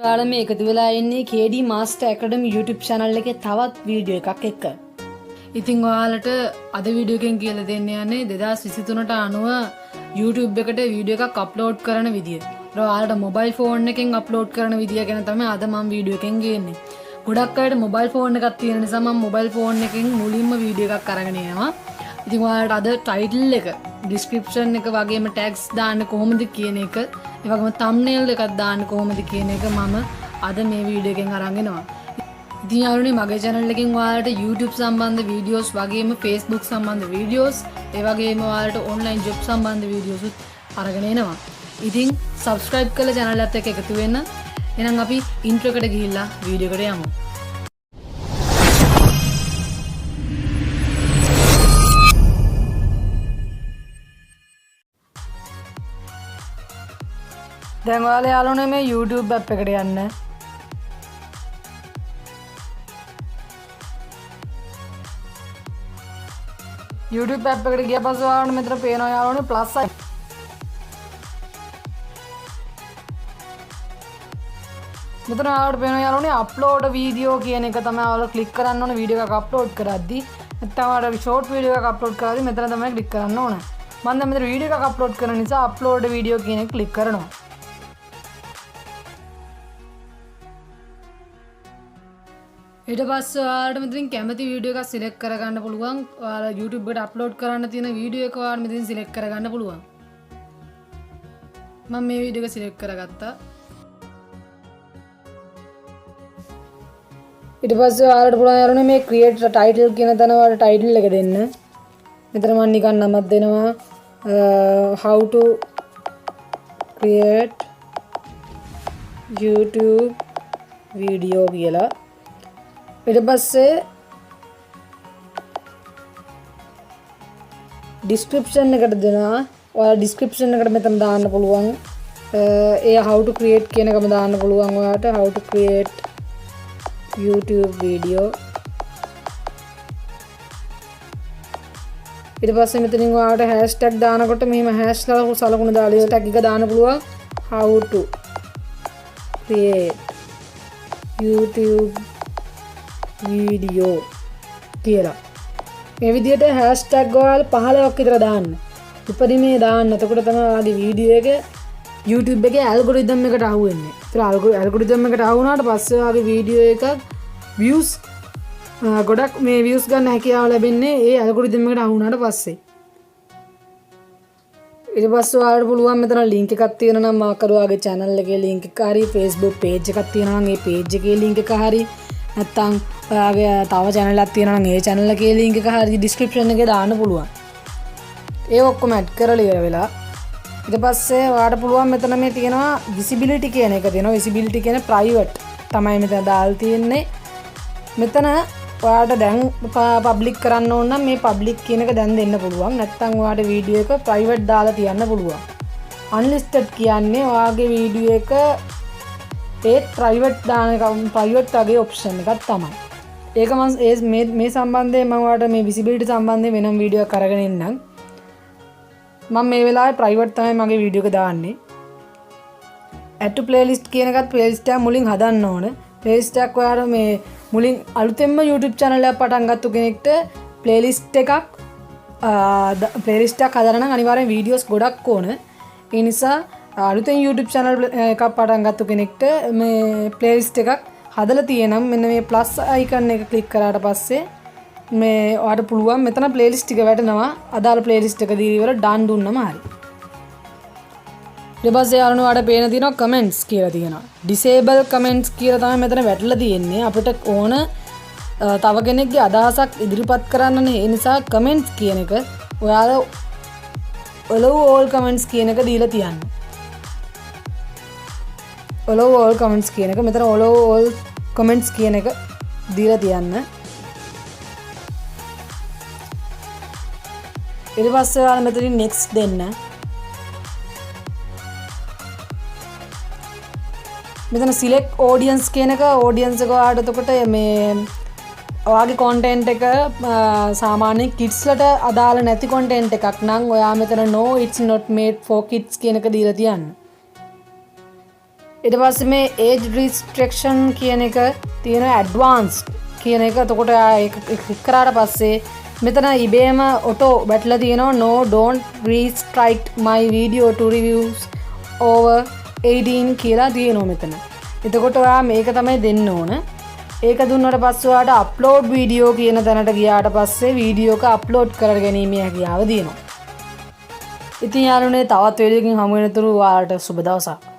ඔයාලා මේ එකතු වෙලා ඉන්නේ KD Master Academy YouTube channel එකේ තවත් වීඩියෝ එකක් එක්ක. ඉතින් ඔයාලට අද වීඩියෝ එකෙන් කියලා දෙන්න යන්නේ 2023ට අනුව YouTube එකට වීඩියෝ එකක් අප්ලෝඩ් කරන විදිය. ඒක ඔයාලට මොබයිල් ෆෝන් එකෙන් අප්ලෝඩ් කරන විදිය ගැන තමයි අද මම වීඩියෝ එකෙන් ගේන්නේ. ගොඩක් අයට මොබයිල් ෆෝන් එකක් තියෙන නිසා මම මොබයිල් ෆෝන් එකෙන් මුලින්ම වීඩියෝ එකක් අරගෙන එනවා. ඉතින් ඔයාලට අද ටයිටල් එක, description එක වගේම tags දාන්න කොහොමද කියන එක, ඒ වගේම thumbnail එකක් දාන්න කොහොමද කියන එක මම අද මේ වීඩියෝ එකෙන් අරන් එනවා. ඉතින් යාළුවනේ මගේ channel එකෙන් ඔයාලට YouTube සම්බන්ධ වීඩියෝස් වගේම Facebook සම්බන්ධ වීඩියෝස්, ඒ වගේම ඔයාලට online job සම්බන්ධ වීඩියෝස් උත් අරගෙන එනවා. ඉතින් subscribe කරලා channel එකත් එක්ක එකතු වෙන්න. එහෙනම් අපි intro එකට ගිහිල්ලා වීඩියෝ එකට යමු. දැන් ඔයාලා යාළුවනේ මේ YouTube app එකට යන්න. YouTube app එකට ගිය පස්සේ ඔයාලට මෙතන පේනවා යාළුවනේ plus sign. මෙතන ඔයාලට පේනවා යාළුවනේ upload video කියන එක තමයි ඔයාලා click කරන්න ඕනේ වීඩියෝ එකක් upload කරද්දී. නැත්නම් ඔයාලට short video එකක් upload කරද්දී මෙතන තමයි click කරන්න ඕනේ. මම දැන් මෙතන වීඩියෝ එකක් upload කරන නිසා upload video කියන එක click කරනවා. ඊට පස්සේ ඔයාලට මෙතනින් කැමති වීඩියෝ එකක් සිලෙක්ට් කරගන්න පුළුවන්. ඔයාලා YouTube එකට අප්ලෝඩ් කරන්න තියෙන වීඩියෝ එක ඔයාලා මෙතනින් සිලෙක්ට් කරගන්න පුළුවන්. මම මේ වීඩියෝ එක සිලෙක්ට් කරගත්තා. ඊට පස්සේ ඔයාලට පුළුවන් යාළුවනේ මේ create title කියන තැන ඔයාලා title එක දෙන්න. මෙතන මම නිකන් නමක් දෙනවා how to create YouTube video කියලා. ඊට පස්සේ description එකට දෙනවා. ඔයාලා description එකට මෙතන දාන්න පුළුවන්. ඒ how to create කියන එකම දාන්න පුළුවන් ඔයාලට. how to create YouTube video. ඊට පස්සේ මෙතනින් ඔයාලට hashtag දානකොට මෙහෙම hash සලකුණ දාලා tag එක දාන්න පුළුවන්. how to create YouTube video කියලා. මේ විදිහට hashtag ඔයාලා 15ක් විතර දාන්න. උපරිමේ දාන්න. එතකොට තමයි ඔයාලගේ වීඩියෝ එක YouTube එකේ algorithm එකට අහු වෙන්නේ. ඒතර algorithm එකට අහු වුණාට පස්සේ ඔයාලගේ වීඩියෝ එකක් views ගොඩක් මේ views ගන්න හැකියාව ලැබෙන්නේ ඒ algorithm එකට අහු වුණාට පස්සේ. ඊට පස්සේ ඔයාලට පුළුවන් මෙතන link එකක් තියෙනවා නම් මාකර ඔයාගේ channel එකේ link එක හරි Facebook page එකක් තියෙනවා නම් ඒ page එකේ link එක හරි නැත්තම් ඔයාගේ තව channel එකක් තියෙනවා නම් ඒ channel එකේ link එක හරි description එකේ දාන්න පුළුවන්. ඒ ඔක්කොම add කරලා ඉවර වෙලා ඊට පස්සේ ඔයාලට පුළුවන් මෙතන මේ තියෙනවා visibility කියන එක තියෙනවා. visibility කියන්නේ private තමයි මෙතන දාලා තියෙන්නේ. මෙතන ඔයාලට දැන් public කරන්න ඕන නම් මේ public කියන එක දැන් දෙන්න පුළුවන්. නැත්තම් ඔයාලට වීඩියෝ එක private දාලා තියන්න පුළුවන්. unlisted කියන්නේ ඔයාගේ වීඩියෝ එක ඒ private දාන එක private වගේ option එකක් තමයි. ඒක මම මේ සම්බන්ධයෙන් මම ඔයාලට මේ visibility සම්බන්ධයෙන් වෙනම වීඩියෝ එකක් අරගෙන ඉන්නම්. මම මේ වෙලාවේ private තමයි මගේ වීඩියෝ එක දාන්නේ. add to playlist කියන එකත් playlist එක මුලින් හදන්න ඕන. playlist එකක් ඔයාලා මේ මුලින් අලුතෙන්ම YouTube channel එකක් පටන් ගත්ත කෙනෙක්ට playlist එකක් හදන්න නම් අනිවාර්යෙන් videos ගොඩක් ඕන. ඒ නිසා අලුතෙන් YouTube channel එකක් පටන් ගත්ත කෙනෙක්ට මේ playlist එකක් හදලා තියෙනම් මෙන්න මේ plus icon එක click කරාට පස්සේ මේ ඔයාලට පුළුවන් මෙතන playlist එක වැටෙනවා. අදාළ playlist එක දීලා ඉවර done දුන්නම හරි. ඊට පස්සේ යාළුවනේ ඔයාලට පේන තියෙනවා comments කියලා තියෙනවා. disable comments කියලා තමයි මෙතන වැටලා තියෙන්නේ. අපිට ඕන තව කෙනෙක්ගේ අදහසක් ඉදිරිපත් කරන්න. ඒ නිසා comments කියන එක ඔයාලා allow all comments කියන එක දීලා තියන්න. allow all comments කියන එක මෙතන allow all comments කියන එක දීලා තියන්න. ඊට පස්සේ ඔයාලා මෙතනින් next දෙන්න. මෙතන select audience කියන එක audience එක ඔයාලට එතකොට මේ ඔයාගේ content එක සාමාන්‍යයෙන් kids ලට අදාළ නැති content එකක් නම් ඔයා මෙතන no it's not made for kids කියන එක දීලා තියන්න. ඊට පස්සේ මේ age restriction කියන එක තියෙනවා advanced කියන එක. එතකොට ඒක ක්ලික් කරාට පස්සේ මෙතන ඉබේම ඔටෝ වැටලා තියෙනවා no don't restrict my video to reviews over 18 කියලා තියෙනවා මෙතන. එතකොට ඔයා මේක තමයි දෙන්න ඕන. ඒක දුන්නාට පස්සේ ඔයාට අප්ලෝඩ් වීඩියෝ කියන තැනට ගියාට පස්සේ වීඩියෝ එක අප්ලෝඩ් කරගැනීමේ හැකියාව තියෙනවා. ඉතින් යාළුවනේ තවත් වීඩියෝකින් හමු වෙනතුරු ඔයාලට සුබ දවසක්.